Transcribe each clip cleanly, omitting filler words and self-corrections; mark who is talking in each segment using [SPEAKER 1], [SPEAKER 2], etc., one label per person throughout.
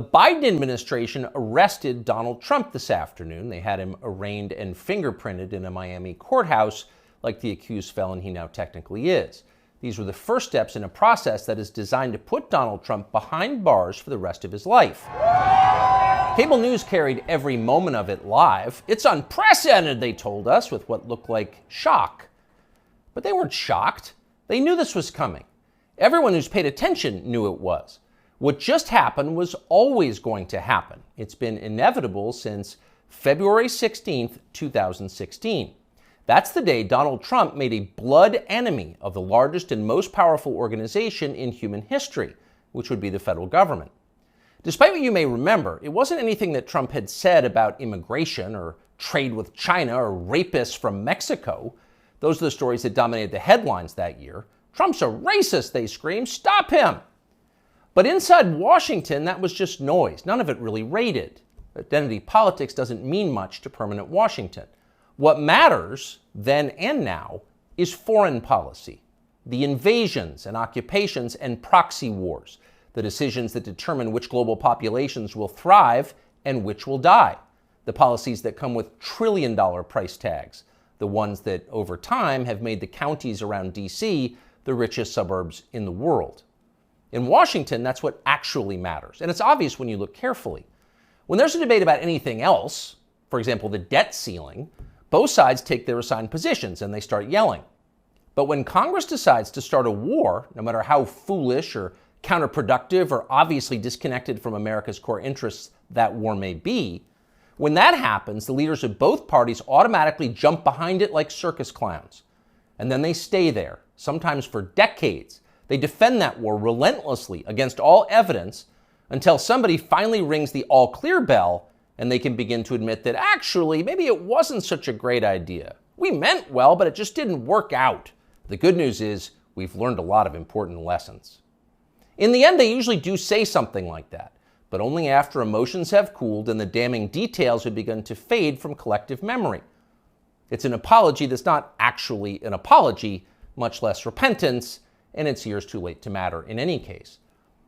[SPEAKER 1] The Biden administration arrested Donald Trump this afternoon. They had him arraigned and fingerprinted in a Miami courthouse like the accused felon he now technically is. These were the first steps in a process that is designed to put Donald Trump behind bars for the rest of his life. Cable news carried every moment of it live. It's unprecedented, they told us, with what looked like shock. But they weren't shocked. They knew this was coming. Everyone who's paid attention knew it was. What just happened was always going to happen. It's been inevitable since February 16th, 2016. That's the day Donald Trump made a blood enemy of the largest and most powerful organization in human history, which would be the federal government. Despite what you may remember, it wasn't anything that Trump had said about immigration or trade with China or rapists from Mexico. Those are the stories that dominated the headlines that year. Trump's a racist, they screamed. Stop him! But inside Washington, that was just noise. None of it really rated. Identity politics doesn't mean much to permanent Washington. What matters, then and now, is foreign policy. The invasions and occupations and proxy wars. The decisions that determine which global populations will thrive and which will die. The policies that come with trillion-dollar price tags. The ones that, over time, have made the counties around D.C. the richest suburbs in the world. In Washington, that's what actually matters. And it's obvious when you look carefully. When there's a debate about anything else, for example, the debt ceiling, both sides take their assigned positions and they start yelling. But when Congress decides to start a war, no matter how foolish or counterproductive or obviously disconnected from America's core interests that war may be, when that happens, the leaders of both parties automatically jump behind it like circus clowns. And then they stay there, sometimes for decades. They defend that war relentlessly against all evidence until somebody finally rings the all-clear bell and they can begin to admit that actually, maybe it wasn't such a great idea. We meant well, but it just didn't work out. The good news is we've learned a lot of important lessons. In the end, they usually do say something like that, but only after emotions have cooled and the damning details have begun to fade from collective memory. It's an apology that's not actually an apology, much less repentance, and it's years too late to matter in any case.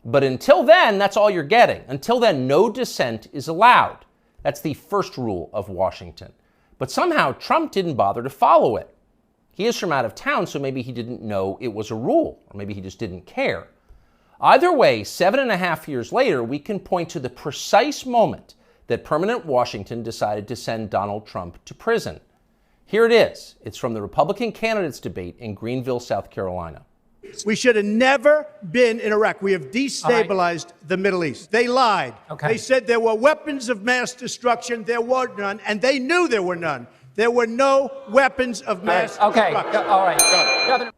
[SPEAKER 1] But until then, that's all you're getting. Until then, no dissent is allowed. That's the first rule of Washington. But somehow, Trump didn't bother to follow it. He is from out of town, so maybe he didn't know it was a rule, or maybe he just didn't care. Either way, 7.5 years later, we can point to the precise moment that permanent Washington decided to send Donald Trump to prison. Here it is. It's from the Republican candidates debate in Greenville, South Carolina.
[SPEAKER 2] We should have never been in Iraq. We have destabilized the Middle East. They lied. They said there were weapons of mass destruction. There were none, and they knew there were none. There were no weapons of mass destruction.
[SPEAKER 3] All right.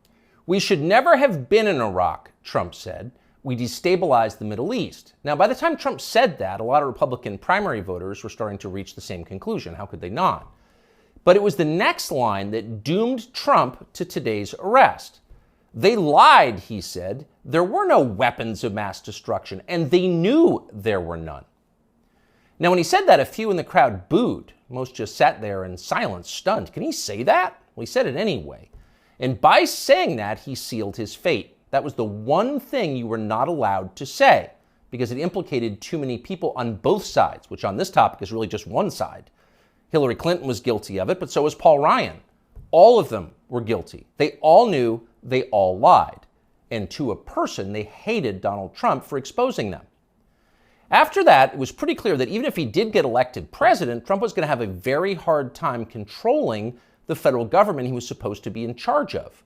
[SPEAKER 1] We should never have been in Iraq, Trump said. We destabilized the Middle East. Now, by the time Trump said that, a lot of Republican primary voters were starting to reach the same conclusion. How could they not? But it was the next line that doomed Trump to today's arrest. They lied, he said. There were no weapons of mass destruction, and they knew there were none. Now, when he said that, a few in the crowd booed. Most just sat there in silence, stunned. Can he say that? Well, he said it anyway. And by saying that, he sealed his fate. That was the one thing you were not allowed to say, because it implicated too many people on both sides, which on this topic is really just one side. Hillary Clinton was guilty of it, but so was Paul Ryan. All of them were guilty. They all knew, they all lied. And to a person, they hated Donald Trump for exposing them. After that, it was pretty clear that even if he did get elected president, Trump was going to have a very hard time controlling the federal government he was supposed to be in charge of.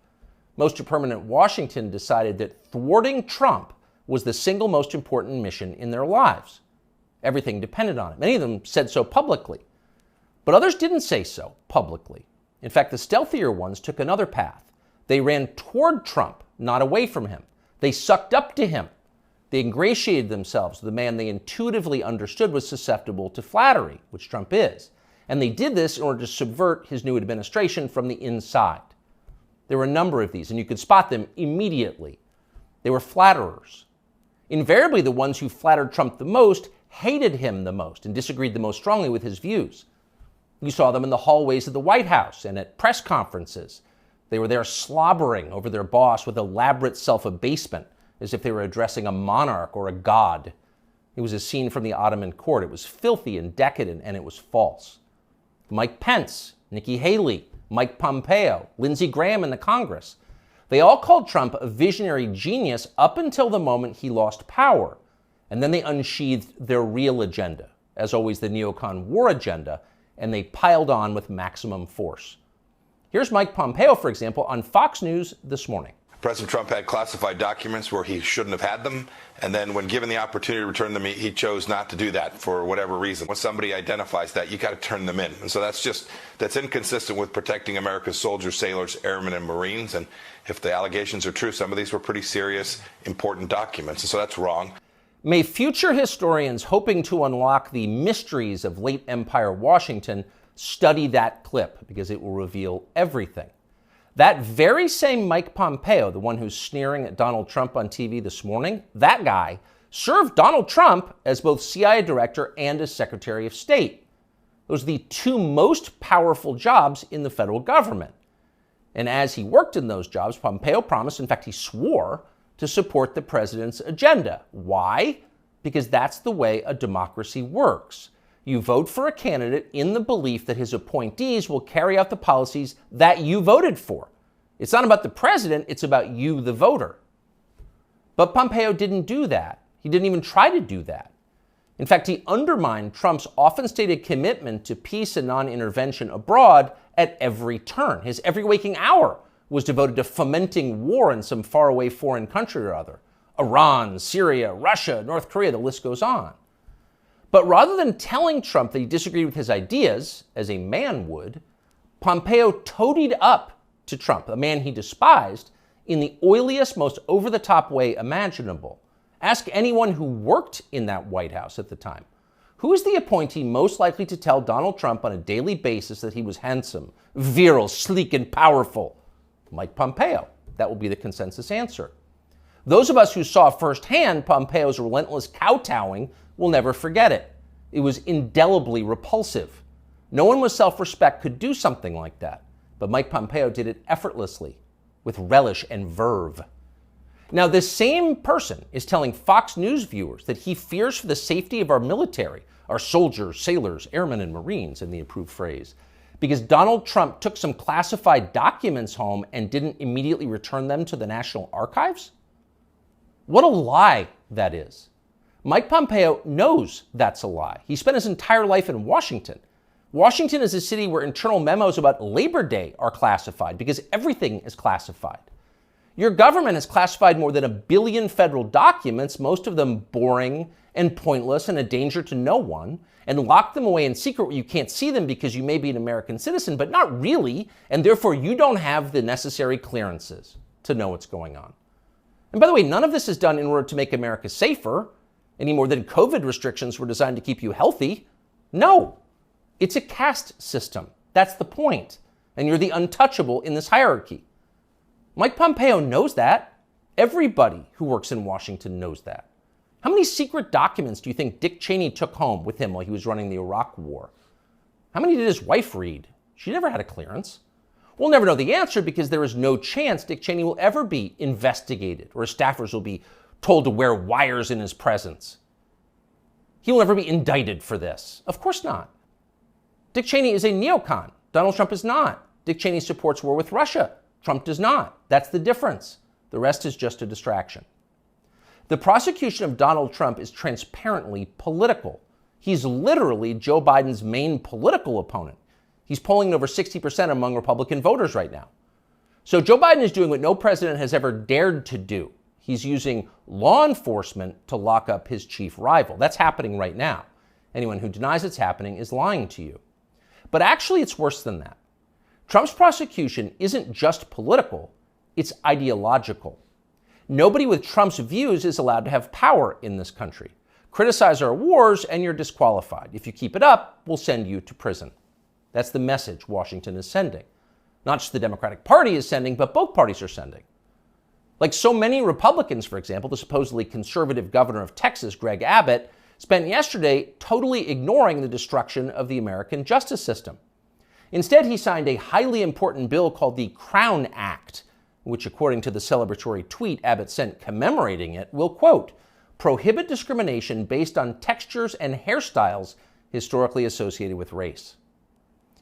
[SPEAKER 1] Most of permanent Washington decided that thwarting Trump was the single most important mission in their lives. Everything depended on it. Many of them said so publicly. But others didn't say so publicly. In fact, the stealthier ones took another path. They ran toward Trump, not away from him. They sucked up to him. They ingratiated themselves with the man they intuitively understood was susceptible to flattery, which Trump is. And they did this in order to subvert his new administration from the inside. There were a number of these, and you could spot them immediately. They were flatterers. Invariably, the ones who flattered Trump the most hated him the most and disagreed the most strongly with his views. You saw them in the hallways of the White House and at press conferences. They were there slobbering over their boss with elaborate self-abasement, as if they were addressing a monarch or a god. It was a scene from the Ottoman court. It was filthy and decadent, and it was false. Mike Pence, Nikki Haley, Mike Pompeo, Lindsey Graham in the Congress. They all called Trump a visionary genius up until the moment he lost power. And then they unsheathed their real agenda, as always the neocon war agenda, and they piled on with maximum force. Here's Mike Pompeo, for example, on Fox News this morning.
[SPEAKER 3] President Trump had classified documents where he shouldn't have had them, and then when given the opportunity to return them, he chose not to do that for whatever reason. When somebody identifies that, you got to turn them in. And so that's inconsistent with protecting America's soldiers, sailors, airmen, and Marines. And if the allegations are true, some of these were pretty serious, important documents, and so that's wrong.
[SPEAKER 1] May future historians hoping to unlock the mysteries of late Empire Washington study that clip, because it will reveal everything. That very same Mike Pompeo, the one who's sneering at Donald Trump on TV this morning, that guy served Donald Trump as both CIA director and as Secretary of State. Those are the two most powerful jobs in the federal government. And as he worked in those jobs, Pompeo promised, in fact, he swore, to support the president's agenda. Why? Because that's the way a democracy works. You vote for a candidate in the belief that his appointees will carry out the policies that you voted for. It's not about the president, it's about you, the voter. But Pompeo didn't do that. He didn't even try to do that. In fact, he undermined Trump's often stated commitment to peace and non-intervention abroad at every turn. His every waking hour was devoted to fomenting war in some faraway foreign country or other. Iran, Syria, Russia, North Korea, the list goes on. But rather than telling Trump that he disagreed with his ideas, as a man would, Pompeo toadied up to Trump, a man he despised, in the oiliest, most over-the-top way imaginable. Ask anyone who worked in that White House at the time. Who is the appointee most likely to tell Donald Trump on a daily basis that he was handsome, virile, sleek, and powerful? Mike Pompeo. That will be the consensus answer. Those of us who saw firsthand Pompeo's relentless kowtowing will never forget it. It was indelibly repulsive. No one with self-respect could do something like that. But Mike Pompeo did it effortlessly, with relish and verve. Now, this same person is telling Fox News viewers that he fears for the safety of our military, our soldiers, sailors, airmen, and Marines, in the approved phrase, because Donald Trump took some classified documents home and didn't immediately return them to the National Archives? What a lie that is. Mike Pompeo knows that's a lie. He spent his entire life in Washington. Washington is a city where internal memos about Labor Day are classified because everything is classified. Your government has classified more than 1 billion federal documents, most of them boring and pointless and a danger to no one, and locked them away in secret where you can't see them because you may be an American citizen, but not really, and therefore you don't have the necessary clearances to know what's going on. And by the way, none of this is done in order to make America safer, any more than COVID restrictions were designed to keep you healthy. No, it's a caste system. That's the point. And you're the untouchable in this hierarchy. Mike Pompeo knows that. Everybody who works in Washington knows that. How many secret documents do you think Dick Cheney took home with him while he was running the Iraq War? How many did his wife read? She never had a clearance. We'll never know the answer because there is no chance Dick Cheney will ever be investigated or his staffers will be told to wear wires in his presence. He will never be indicted for this. Of course not. Dick Cheney is a neocon. Donald Trump is not. Dick Cheney supports war with Russia. Trump does not. That's the difference. The rest is just a distraction. The prosecution of Donald Trump is transparently political. He's literally Joe Biden's main political opponent. He's polling over 60% among Republican voters right now. So Joe Biden is doing what no president has ever dared to do. He's using law enforcement to lock up his chief rival. That's happening right now. Anyone who denies it's happening is lying to you. But actually, it's worse than that. Trump's prosecution isn't just political, it's ideological. Nobody with Trump's views is allowed to have power in this country. Criticize our wars and you're disqualified. If you keep it up, we'll send you to prison. That's the message Washington is sending. Not just the Democratic Party is sending, but both parties are sending. Like so many Republicans, for example, the supposedly conservative governor of Texas, Greg Abbott, spent yesterday totally ignoring the destruction of the American justice system. Instead, he signed a highly important bill called the Crown Act, which, according to the celebratory tweet Abbott sent commemorating it, will, quote, prohibit discrimination based on textures and hairstyles historically associated with race.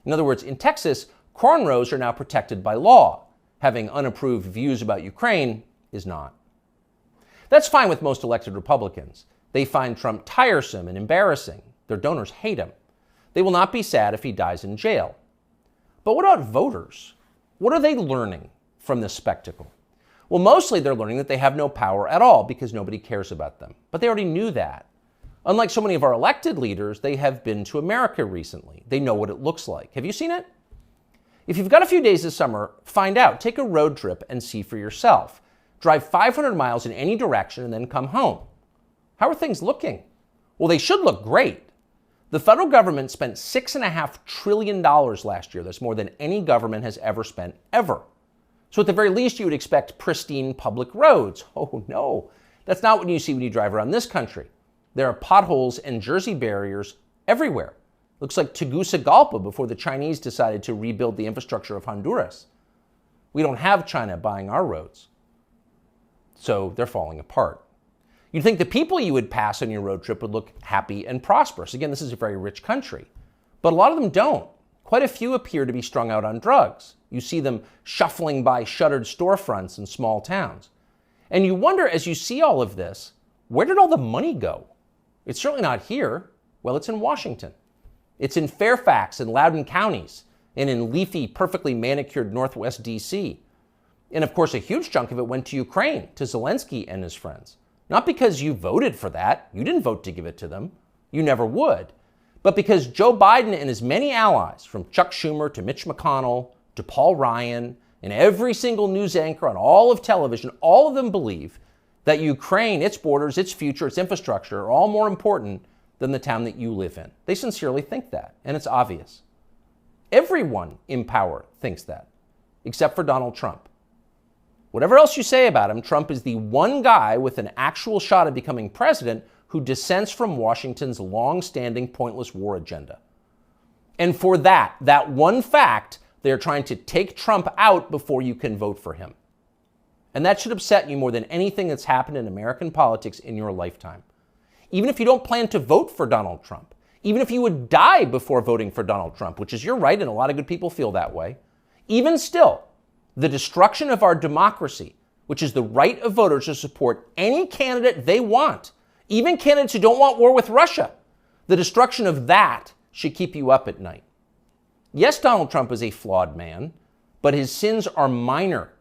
[SPEAKER 1] In other words, in Texas, cornrows are now protected by law. Having unapproved views about Ukraine is not. That's fine with most elected Republicans. They find Trump tiresome and embarrassing. Their donors hate him. They will not be sad if he dies in jail. But what about voters? What are they learning from this spectacle? Well, mostly they're learning that they have no power at all because nobody cares about them. But they already knew that. Unlike so many of our elected leaders, they have been to America recently. They know what it looks like. Have you seen it? If you've got a few days this summer, find out. Take a road trip and see for yourself. Drive 500 miles in any direction and then come home. How are things looking? Well, they should look great. The federal government spent $6.5 trillion last year. That's more than any government has ever spent, ever. So at the very least, you would expect pristine public roads. Oh no, that's not what you see when you drive around this country. There are potholes and Jersey barriers everywhere. Looks like Tegucigalpa before the Chinese decided to rebuild the infrastructure of Honduras. We don't have China buying our roads. So they're falling apart. You'd think the people you would pass on your road trip would look happy and prosperous. Again, this is a very rich country. But a lot of them don't. Quite a few appear to be strung out on drugs. You see them shuffling by shuttered storefronts in small towns. And you wonder, as you see all of this, where did all the money go? It's certainly not here. Well, it's in Washington. It's in Fairfax and Loudoun counties, and in leafy, perfectly manicured Northwest D.C. And of course, a huge chunk of it went to Ukraine, to Zelensky and his friends. Not because you voted for that. You didn't vote to give it to them. You never would. But because Joe Biden and his many allies, from Chuck Schumer to Mitch McConnell to Paul Ryan and every single news anchor on all of television, all of them believe that Ukraine, its borders, its future, its infrastructure are all more important than the town that you live in. They sincerely think that, and it's obvious. Everyone in power thinks that, except for Donald Trump. Whatever else you say about him, Trump is the one guy with an actual shot at becoming president who dissents from Washington's long-standing pointless war agenda. And for that one fact, they're trying to take Trump out before you can vote for him. And that should upset you more than anything that's happened in American politics in your lifetime. Even if you don't plan to vote for Donald Trump, even if you would die before voting for Donald Trump, which is your right, and a lot of good people feel that way, even still, the destruction of our democracy, which is the right of voters to support any candidate they want, even candidates who don't want war with Russia, the destruction of that should keep you up at night. Yes, Donald Trump is a flawed man, but his sins are minor